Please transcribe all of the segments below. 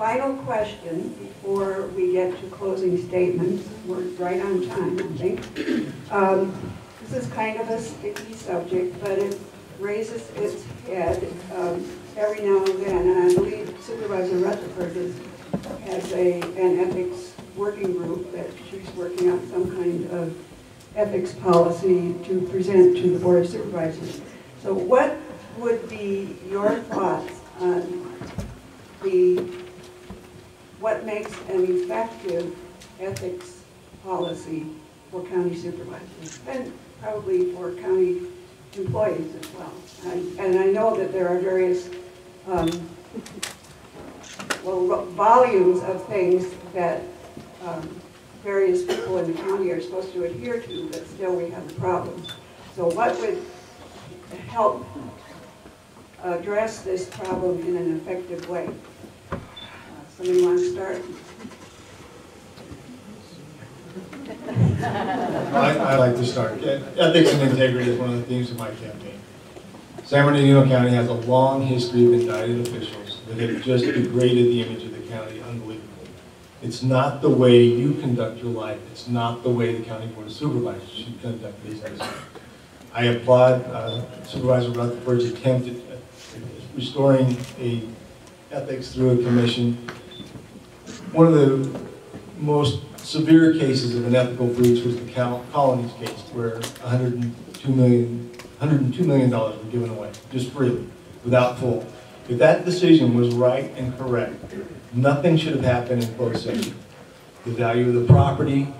final question before we get to closing statements. We're right on time, I think. This is kind of a sticky subject, but it raises its head every now and then. And I believe Supervisor Rutherford has an ethics working group that she's working on some kind of ethics policy to present to the Board of Supervisors. So what would be your thoughts on what makes an effective ethics policy for county supervisors and probably for county employees as well? And I know that there are various volumes of things that various people in the county are supposed to adhere to, but still we have problems. So what would help address this problem in an effective way? Somebody want to start? I'd like to start. Ethics and integrity is one of the themes of my campaign. San Bernardino County has a long history of indicted officials that have just degraded the image of the county unbelievably. It's not the way you conduct your life. It's not the way the County Board of Supervisors should conduct business. I applaud Supervisor Rutherford's attempt at restoring ethics through a commission. One of the most severe cases of an ethical breach was the Colonies case, where $102 million were given away, just freely, without fault. If that decision was right and correct, nothing should have happened in closed session. The value of the property,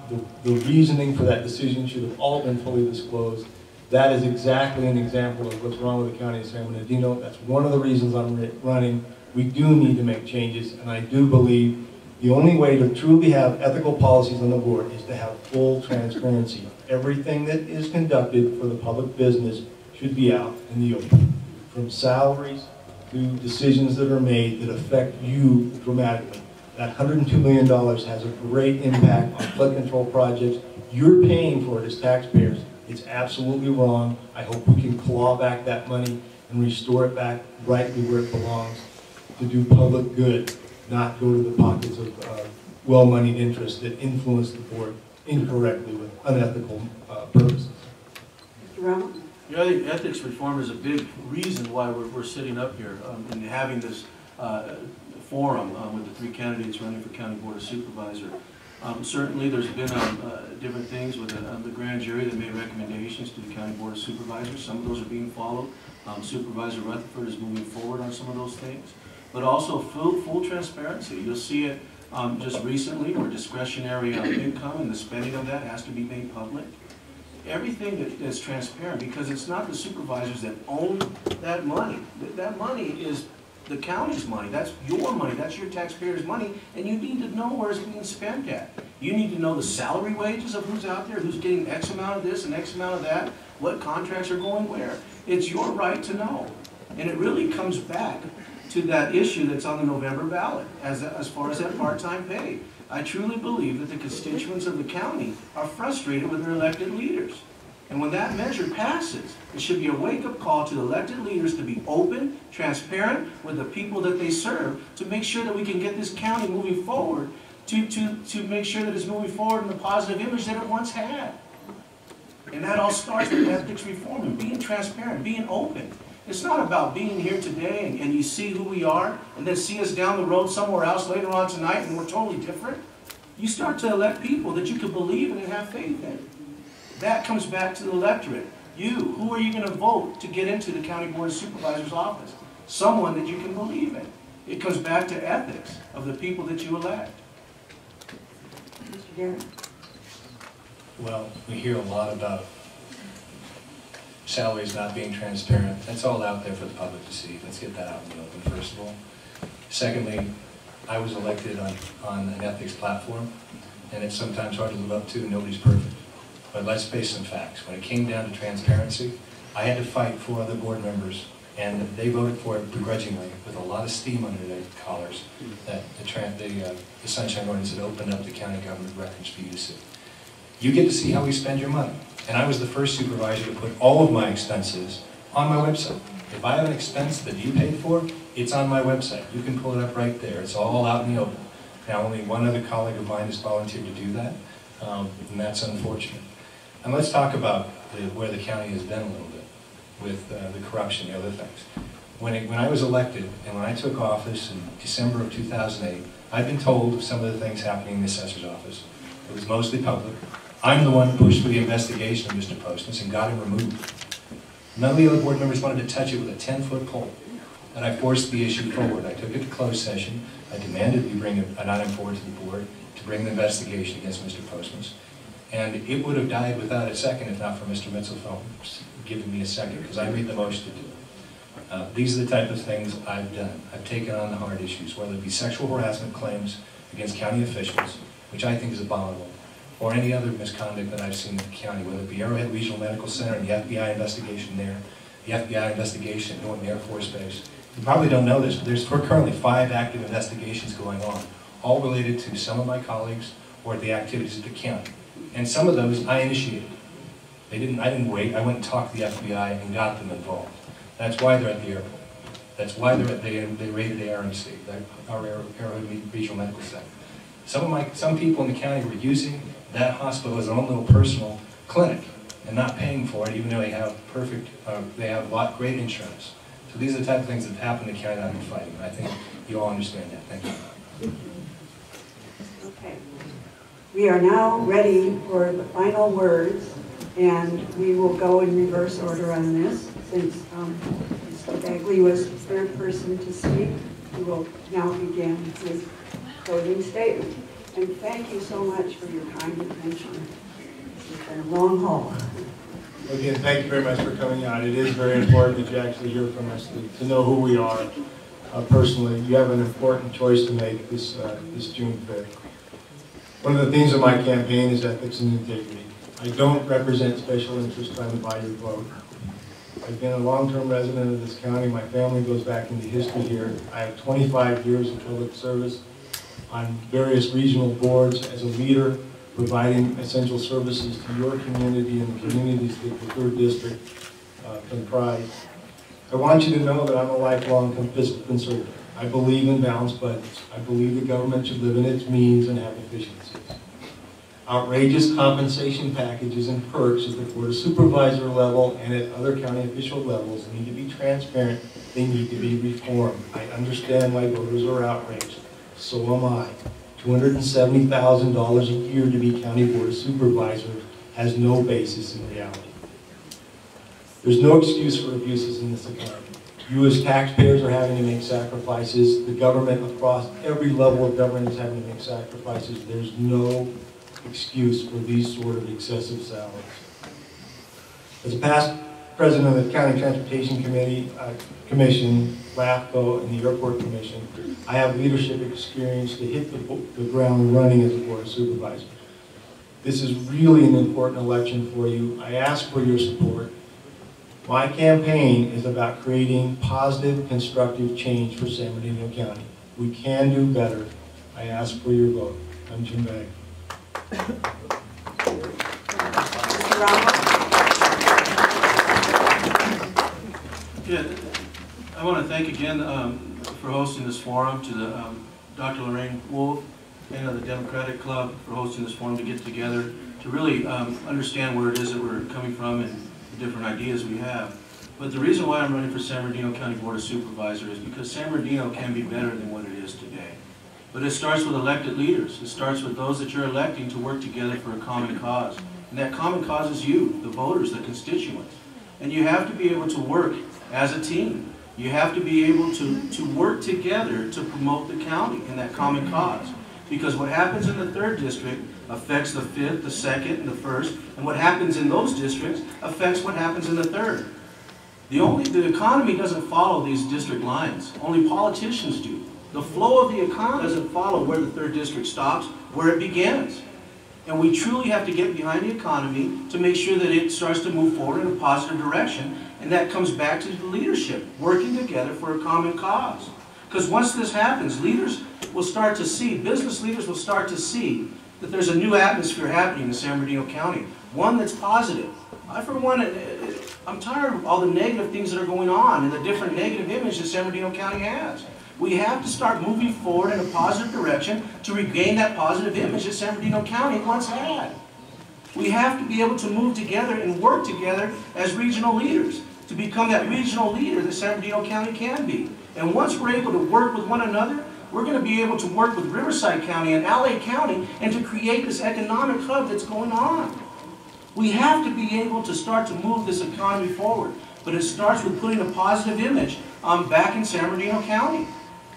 the reasoning for that decision should have all been fully disclosed. That is exactly an example of what's wrong with the County of San Bernardino. That's one of the reasons I'm running. We do need to make changes, and I do believe the only way to truly have ethical policies on the board is to have full transparency. Everything that is conducted for the public business should be out in the open, from salaries to decisions that are made that affect you dramatically. That $102 million has a great impact on flood control projects. You're paying for it as taxpayers. It's absolutely wrong. I hope we can claw back that money and restore it back rightly where it belongs to do public good, not go to the pockets of well-moneyed interests that influence the board incorrectly with unethical purposes. Mr. Ramos? Yeah, I think ethics reform is a big reason why we're sitting up here and having this forum with the three candidates running for County Board of Supervisor. Certainly there's been different things with the grand jury that made recommendations to the County Board of Supervisors. Some of those are being followed. Supervisor Rutherford is moving forward on some of those things. But also full transparency. You'll see it just recently where discretionary income and the spending of that has to be made public. Everything that's transparent, because it's not the supervisors that own that money. That money is the county's money. That's your money. That's your taxpayers' money, and you need to know where it's being spent at. You need to know the salary wages of who's out there, who's getting X amount of this and X amount of that, what contracts are going where. It's your right to know. And it really comes back to that issue that's on the November ballot as far as that part-time pay. I truly believe that the constituents of the county are frustrated with their elected leaders. And when that measure passes, it should be a wake-up call to the elected leaders to be open, transparent with the people that they serve to make sure that we can get this county moving forward, to make sure that it's moving forward in the positive image that it once had. And that all starts with ethics reform and being transparent, being open. It's not about being here today and you see who we are and then see us down the road somewhere else later on tonight and we're totally different. You start to elect people that you can believe in and have faith in. That comes back to the electorate. You, who are you going to vote to get into the County Board of Supervisors office? Someone that you can believe in. It comes back to ethics of the people that you elect. Mr. Garrett? Well, we hear a lot about salaries not being transparent. That's all out there for the public to see. Let's get that out in the open, first of all. Secondly, I was elected on an ethics platform, and it's sometimes hard to live up to. Nobody's perfect. But let's face some facts. When it came down to transparency, I had to fight 4 other board members, and they voted for it begrudgingly, with a lot of steam under their collars, that the Sunshine Ordinance had opened up the county government records for you to see. You get to see how we spend your money. And I was the first supervisor to put all of my expenses on my website. If I have an expense that you paid for, It's on my website. You can pull it up right there. It's all out in the open. Now, only one other colleague of mine has volunteered to do that, and that's unfortunate. And let's talk about where the county has been a little bit with the corruption and the other things. When I was elected and when I took office in December of 2008, I've been told of some of the things happening in the assessor's office. It was mostly public. I'm the one who pushed for the investigation of Mr. Postmus and got him removed. None of the other board members wanted to touch it with a 10-foot pole. And I forced the issue forward. I took it to closed session. I demanded we bring an item forward to the board to bring the investigation against Mr. Postmus. And it would have died without a second if not for Mr. Mitzelfeld giving me a second, because I made the motion to do it. These are the type of things I've done. I've taken on the hard issues, whether it be sexual harassment claims against county officials, which I think is abominable, or any other misconduct that I've seen in the county, whether it be Arrowhead Regional Medical Center and the FBI investigation there, the FBI investigation at Norton Air Force Base. You probably don't know this, but there's currently 5 active investigations going on, all related to some of my colleagues or the activities of the county. And some of those I initiated. I didn't wait. I went and talked to the FBI and got them involved. That's why they're at the airport. That's why they raided the RMC, our Arrowhead Regional Medical Center. Some people in the county were using that hospital as their own little personal clinic and not paying for it, even though they have great insurance. So these are the type of things that happen in the county that I've been fighting. And I think you all understand that. Thank you. Okay. We are now ready for the final words, and we will go in reverse order on this. Since Mr. Bagley was the third person to speak, we will now begin his closing statement. And thank you so much for your kind attention. This has been a long haul. Again, thank you very much for coming out. It is very important that you actually hear from us, to know who we are personally. You have an important choice to make this June 5th. One of the themes of my campaign is ethics and integrity. I don't represent special interests trying to buy your vote. I've been a long-term resident of this county. My family goes back into history here. I have 25 years of public service on various regional boards as a leader, providing essential services to your community and the communities that the 3rd District comprise. I want you to know that I'm a lifelong conservative. I believe in balanced budgets. I believe the government should live in its means and have efficiencies. Outrageous compensation packages and perks at the Board of Supervisor level and at other county official levels need to be transparent. They need to be reformed. I understand why voters are outraged. So am I. $270,000 a year to be county board of supervisor has no basis in reality. There's no excuse for abuses in this economy. You as taxpayers are having to make sacrifices. The government across every level of government is having to make sacrifices. There's no excuse for these sort of excessive salaries. As a past president of the County Transportation Commission, LAFCO, and the Airport Commission, I have leadership experience to hit the ground running as a board of supervisor. This is really an important election for you. I ask for your support. My campaign is about creating positive, constructive change for San Bernardino County. We can do better. I ask for your vote. I'm Jim Bagg. Yeah, I want to thank again for hosting this forum, to the Dr. Lorraine Wolf and the Democratic Club for hosting this forum to get together to really understand where it is that we're coming from and the different ideas we have. But the reason why I'm running for San Bernardino County Board of Supervisors is because San Bernardino can be better than what it is today. But it starts with elected leaders. It starts with those that you're electing to work together for a common cause. And that common cause is you, the voters, the constituents. And you have to be able to work as a team. You have to be able to work together to promote the county and that common cause. Because what happens in the 3rd District affects the 5th, the 2nd, and the 1st, and what happens in those districts affects what happens in the 3rd. The economy doesn't follow these district lines. Only politicians do. The flow of the economy doesn't follow where the 3rd District stops, where it begins. And we truly have to get behind the economy to make sure that it starts to move forward in a positive direction. And that comes back to the leadership, working together for a common cause. Because once this happens, leaders will start to see, business leaders will start to see that there's a new atmosphere happening in San Bernardino County, one that's positive. I, for one, I'm tired of all the negative things that are going on and the different negative image that San Bernardino County has. We have to start moving forward in a positive direction to regain that positive image that San Bernardino County once had. We have to be able to move together and work together as regional leaders to become that regional leader that San Bernardino County can be. And once we're able to work with one another, we're going to be able to work with Riverside County and LA County and to create this economic hub that's going on. We have to be able to start to move this economy forward. But it starts with putting a positive image back in San Bernardino County.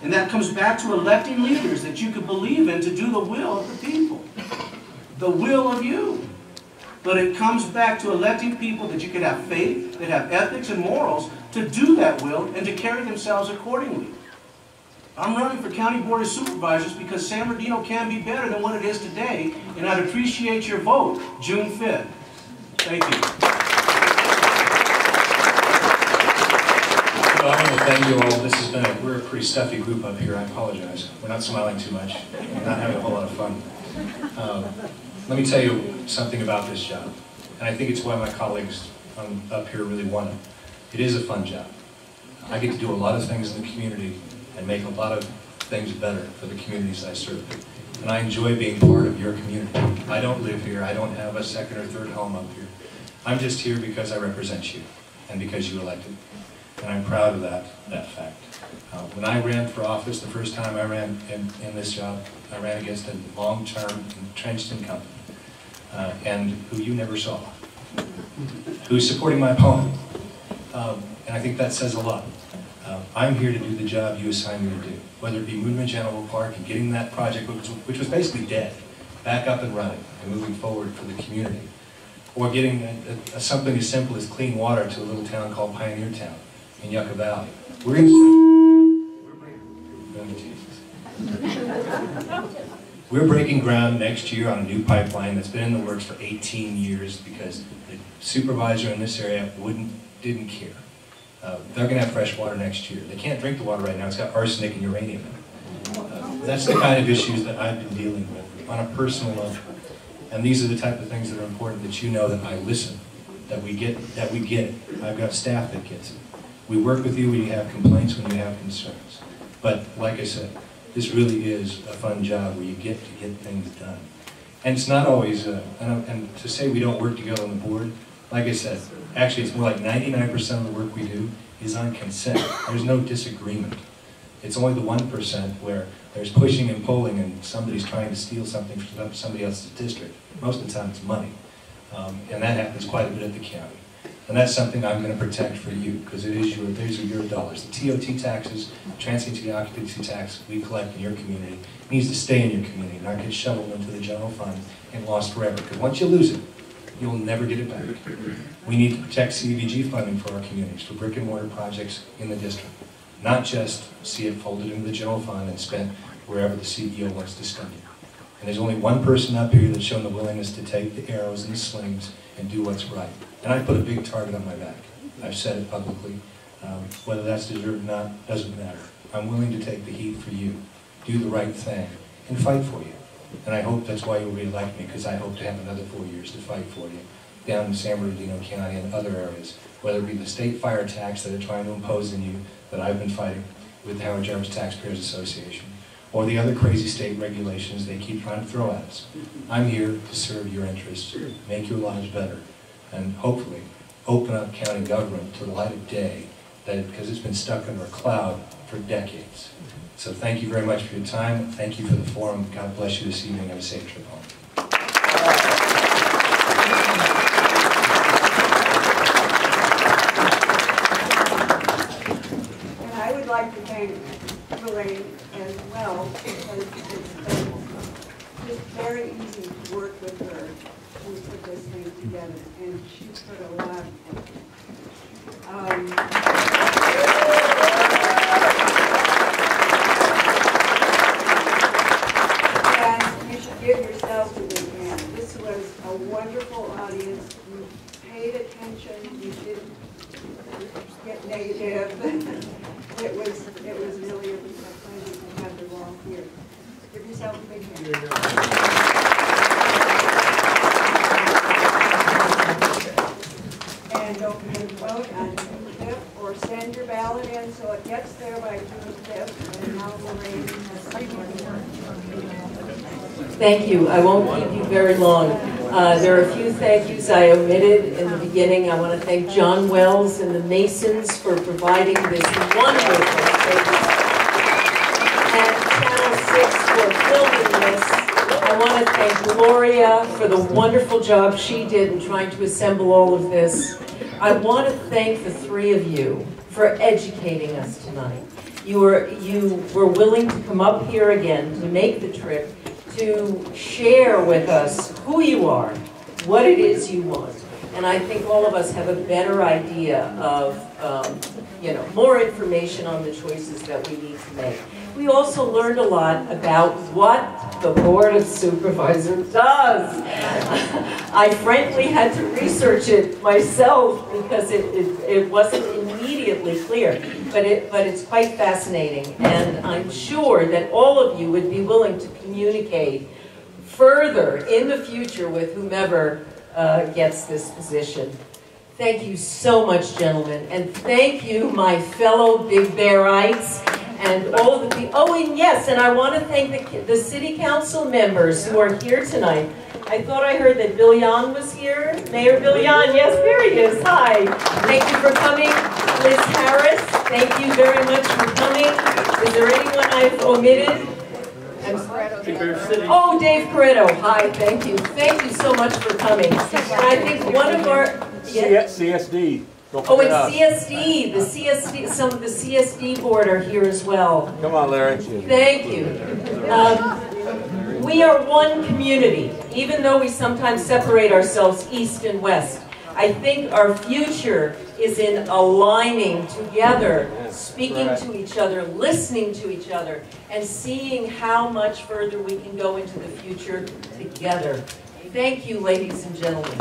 And that comes back to electing leaders that you could believe in to do the will of the people. The will of you. But it comes back to electing people that you can have faith, that have ethics and morals to do that will and to carry themselves accordingly. I'm running for County Board of Supervisors because San Bernardino can be better than what it is today, and I'd appreciate your vote June 5th. Thank you. Well, I want to thank you all. This has been we're a pretty stuffy group up here. I apologize. We're not smiling too much. We're not having a whole lot of fun. Let me tell you something about this job, and I think it's why my colleagues up here really want it. It is a fun job. I get to do a lot of things in the community and make a lot of things better for the communities I serve. And I enjoy being part of your community. I don't live here. I don't have a second or third home up here. I'm just here because I represent you and because you elected. And I'm proud of that fact. When I ran for office, the first time I ran in this job, I ran against a long-term entrenched incumbent, and who you never saw, who's supporting my opponent. And I think that says a lot. I'm here to do the job you assigned me to do, whether it be Moonman General Park and getting that project, which was basically dead, back up and running and moving forward for the community, or getting something as simple as clean water to a little town called Pioneer Town in Yucca Valley. We're breaking ground next year on a new pipeline that's been in the works for 18 years because the supervisor in this area didn't care. They're going to have fresh water next year. They can't drink the water right now. It's got arsenic and uranium in it. That's the kind of issues that I've been dealing with on a personal level. And these are the type of things that are important that you know that I listen, that we get it. I've got staff that gets it. We work with you when you have complaints, when you have concerns. But like I said, this really is a fun job where you get to get things done. And it's not always, and to say we don't work together on the board, like I said, actually it's more like 99% of the work we do is on consent. There's no disagreement. It's only the 1% where there's pushing and pulling and somebody's trying to steal something from somebody else's district. Most of the time it's money. And that happens quite a bit at the county. And that's something I'm going to protect for you, because these are your dollars. The TOT taxes, transient occupancy tax we collect in your community needs to stay in your community, not get shoveled into the general fund and lost forever. Because once you lose it, you'll never get it back. We need to protect CDBG funding for our communities, for brick and mortar projects in the district. Not just see it folded into the general fund and spent wherever the CEO wants to spend it. And there's only one person up here that's shown the willingness to take the arrows and the slings and do what's right. And I put a big target on my back. I've said it publicly. Whether that's deserved or not doesn't matter. I'm willing to take the heat for you, do the right thing, and fight for you. And I hope that's why you'll re-elect me, because I hope to have another 4 years to fight for you down in San Bernardino County and other areas, whether it be the state fire tax that they're trying to impose on you, that I've been fighting with the Howard Jarvis Taxpayers Association, or the other crazy state regulations they keep trying to throw at us. I'm here to serve your interests, make your lives better, and hopefully open up county government to the light of day, because it's been stuck under a cloud for decades. So thank you very much for your time. Thank you for the forum. God bless you this evening. Have a safe trip home. And I would like to thank Elaine as well, because it's been just very easy to work with her to put this thing together, and she put a lot of and you should give yourselves a big hand. This was a wonderful audience. You paid attention. You didn't get negative. It was really a pleasure to have you all here. Give yourself a big hand. And And don't forget to vote on June 5th, or send your ballot in so it gets there by June 5th. And now Lorraine has Thank you. I won't keep you very long. There are a few thank yous I omitted in the beginning. I want to thank John Wells and the Masons for providing this wonderful space, and Channel 6 for filming this. I want to thank Gloria for the wonderful job she did in trying to assemble all of this. I want to thank the three of you for educating us tonight. You were willing to come up here again to make the trip, to share with us who you are, what it is you want. And I think all of us have a better idea of, more information on the choices that we need to make. We also learned a lot about what the Board of Supervisors does. I frankly had to research it myself because it wasn't immediately clear, but it's quite fascinating, and I'm sure that all of you would be willing to communicate further in the future with whomever gets this position. Thank you so much, gentlemen, and thank you, my fellow Big Bearites, and all of the people. Oh, and yes, and I want to thank the City Council members who are here tonight. I thought I heard that Bill Yan was here. Mayor Bill Yan, yes, there he is. Hi. Thank you for coming. Liz Harris, thank you very much for coming. Is there anyone I've omitted? Oh, Dave Corretto. Hi, thank you. Thank you so much for coming. And I think one of our... CSD. Oh, and CSD, some of the CSD board are here as well. Come on, Larry. Thank you. We are one community, even though we sometimes separate ourselves east and west. I think our future is in aligning together, speaking to each other, listening to each other, and seeing how much further we can go into the future together. Thank you, ladies and gentlemen.